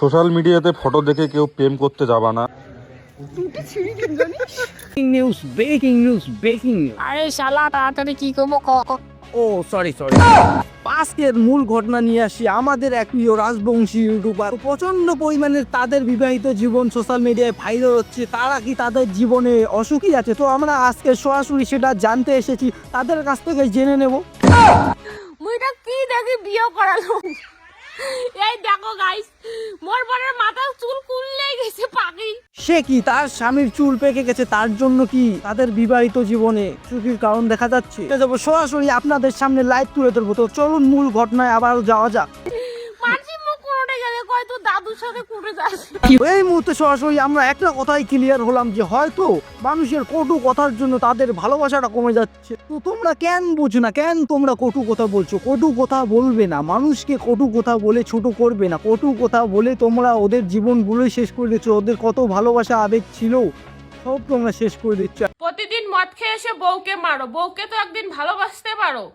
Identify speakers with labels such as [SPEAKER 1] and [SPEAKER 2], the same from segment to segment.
[SPEAKER 1] Social মিডিয়াতে photo দেখে কেউ প্রেম করতে যাবা না।
[SPEAKER 2] ব্রেকিং নিউজ
[SPEAKER 3] আরে শালা তাড়াতাড়ি কি করবো
[SPEAKER 2] ও সরি আজকের মূল ঘটনা নিয়ে আসি। আমাদের এক প্রিয় রাজবংশী ইউটিউবার প্রচন্ড পরিমাণে তাদের বিবাহিত জীবন সোশ্যাল মিডিয়ায় ভাইরাল হচ্ছে। তারা কি তাদের জীবনে অসুখী আছে? তো আমরা আজকে সরাসরি সেটা জানতে এসেছি, তাদের কাছ থেকে জেনে নেব।
[SPEAKER 3] মুইটা কি দেখি বিয়ে করালো। এই দেখো গাইস, মোর বোনের মাথার চুল কুললেই গেছে পাখি।
[SPEAKER 2] সে কি তার স্বামীর চুল পেকে গেছে, তার জন্য কি তাদের বিবাহিত জীবনে সুখীর কারণ দেখা যাচ্ছে? সরাসরি আপনাদের সামনে লাইভ তুলে ধরবো। তো চলুন মূল ঘটনায় আবার যাওয়া যাক।
[SPEAKER 3] মানসি মুখ কোনটা গেলে কয় তো দাদুর সাথে কুটে যাচ্ছে।
[SPEAKER 2] এই মুহূর্তে সরাসরি আমরা একটা কথাই ক্লিয়ার হলাম যে হয়তো মানুষের কটু কথার জন্য তাদের ভালোবাসাটা কমে যাচ্ছে। তো তোমরা কেন বুঝো না, কেন তোমরা কটু কথা বলছো? কটু কথা বলবে না, মানুষকে কটু কথা বলে ছোট করবে না। কটু কথা বলে তোমরা ওদের জীবনগুলোই শেষ করে দিচ্ছ। ওদের কত ভালোবাসা আবেগ ছিল সব তোমরা শেষ করে দিচ্ছ।
[SPEAKER 3] প্রতিদিন মদ খেয়ে এসে বউকে মারো, বউকে তো একদিন ভালোবাসতে পারো।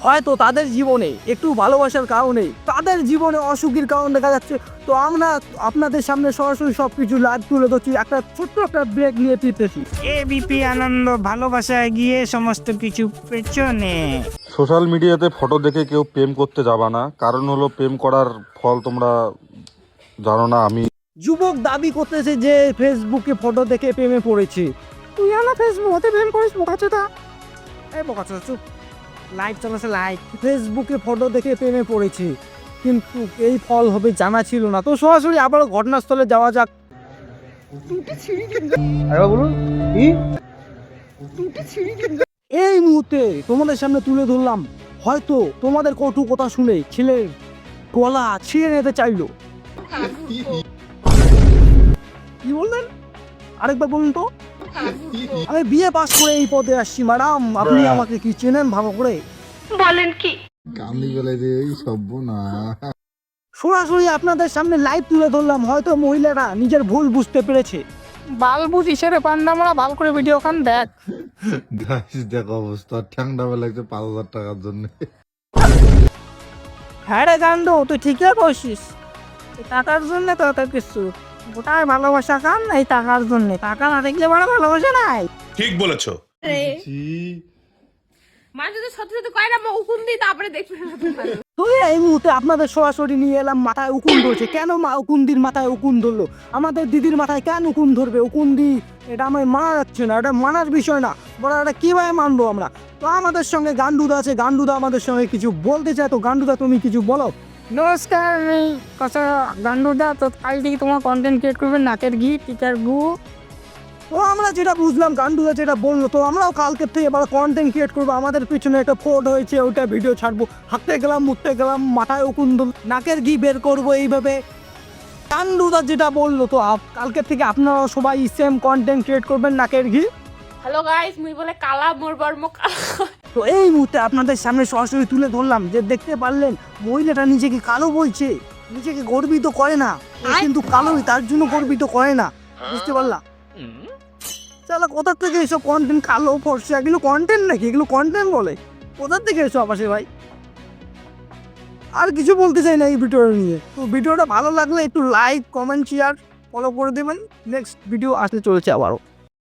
[SPEAKER 2] হয়তো তাদের জীবনে একটু ভালোবাসার কারণে তাদের জীবনে অসুখের কারণ দেখা যাচ্ছে। তো আমরা আপনাদের সামনে সরাসরি সবকিছু লাইভ তুলে ধরছি। একটা ছোট্ট একটা ব্রেক নিয়ে ফিরতেছি।
[SPEAKER 4] এবিপি আনন্দ, ভালোবাসায় গিয়ে সমস্ত কিছু পেছনে।
[SPEAKER 1] সোশ্যাল মিডিয়াতে ফটো দেখে কেউ প্রেম করতে যাবা না, কারণ হলো প্রেম করার ফল তোমরা জানো না। আমি
[SPEAKER 2] যুবক দাবি করতেছে যে ফেসবুকে ফটো দেখে প্রেমে পড়েছে। তুই আমার ফেসবুকে প্রেম করিস বোকাচোদা? এই বোকাচোদা চুপ, লাইভ চলেছে লাইভ। ফেসবুকে ফটো দেখে প্রেমে পড়েছে, কিন্তু এই ফল হবে জানা ছিল না। তো সরাসরি আবার ঘটনাস্থলে যাওয়া যাক। এই মুহূর্তে তোমাদের সামনে তুলে ধরলাম, হয়তো তোমাদের কটু কথা শুনে ছেলের গলা ছিঁড়ে নিতে চাইলো। কি বললেন? আরেকবার বলুন তো। আমি বিয়ে পাস করে এই পদে আসছি ম্যাডাম, আপনি আমাকে কি চেনেন ভালো করে?
[SPEAKER 3] বলেন কি?
[SPEAKER 5] কান্দি গেলে রে এই সর্বনা।
[SPEAKER 2] সরাসরি আপনাদের সামনে লাইভ তুলে ধরলাম, হয়তো মহিলারা নিজের ভুল বুঝতে পেরেছে।
[SPEAKER 3] বাল বুঝি সেরে পান্ডা, আমরা ভাল করে ভিডিও খান দেখ।
[SPEAKER 5] গাইস দেখো অবস্থা, ঠ্যাংটা লাগছে 5,000 টাকার জন্য।
[SPEAKER 2] হ্যাঁ রে গান্ড, তুই ঠিকই বলছিস। টাকার জন্য তো কিছু গোটায় ভালোবাসা কান এই টাকার জন্য। টাকা না দেখলে বড় ভালোবাসা নাই।
[SPEAKER 6] ঠিক বলেছো।
[SPEAKER 3] মা যদি সত্যি সত্যি কয় না মা উকুন দিই, তারপরে দেখবে।
[SPEAKER 2] তো এই মুহূর্তে আপনাদের সরাসরি নিয়ে এলাম, মাথায় উকুন ধরছে কেন? মা উকুন্দির মাথায় উকুন ধরলো, আমাদের দিদির মাথায় কেন উকুন ধরবে? উকুন্দি এটা আমার মানা যাচ্ছে না, এটা মানার বিষয় না। বড় এটা কিভাবে মানবো আমরা? তো আমাদের সঙ্গে গান্ডুদা আছে, গান্ডুদা আমাদের সঙ্গে কিছু বলতে চায়। তো গান্ডুদা তুমি কিছু বলো।
[SPEAKER 3] নমস্কার, আমি কথা গান্ডুদা। তো কাল থেকে তোমার কন্টেন্ট ক্রিয়েট করবে নাকের ঘি টিচার গু।
[SPEAKER 2] তো আমরা যেটা বুঝলাম, গান্ডুদা যেটা বললো, তো আমরাও কালকের থেকে এবার কন্টেন্ট ক্রিয়েট করবো। আমাদের পিছনে একটা ফোর্ট হয়েছে, ওইটা ভিডিও ছাড়বো। হাঁটতে গেলাম, মুততে গেলাম, মাথায় উকুন ধরল, নাকের ঘি বের করবো এইভাবে। গান্ডুদা যেটা বললো, তো কালকের থেকে আপনারাও সবাই সেম কন্টেন্ট ক্রিয়েট করবেন, নাকের ঘি।
[SPEAKER 3] হ্যালো গাইস, মুই বলে কালা, মোর বর্ম কালা।
[SPEAKER 2] তো এই মুহূর্তে আপনাদের সামনে সরাসরি তুলে ধরলাম যে দেখতে পারলেন মহিলাটা নিজেকে কালো বলছে, নিজেকে গর্বিত করে না। ও কিন্তু কালোই, তার জন্য গর্বিত করে না, বুঝতে পারলাম? চলো, কোথার থেকে এসব কন্টেন্ট? কালো ফর্সা এগুলো কন্টেন্ট নাকি? এগুলো কন্টেন্ট বলে? কোথার থেকে এসব আসে ভাই? আর কিছু বলতে চাই না এই ভিডিওটা নিয়ে। তো ভিডিওটা ভালো লাগলে একটু লাইক, কমেন্ট, শেয়ার, ফলো করে দেবেন। নেক্সট ভিডিও আসতে চলেছে আবারও।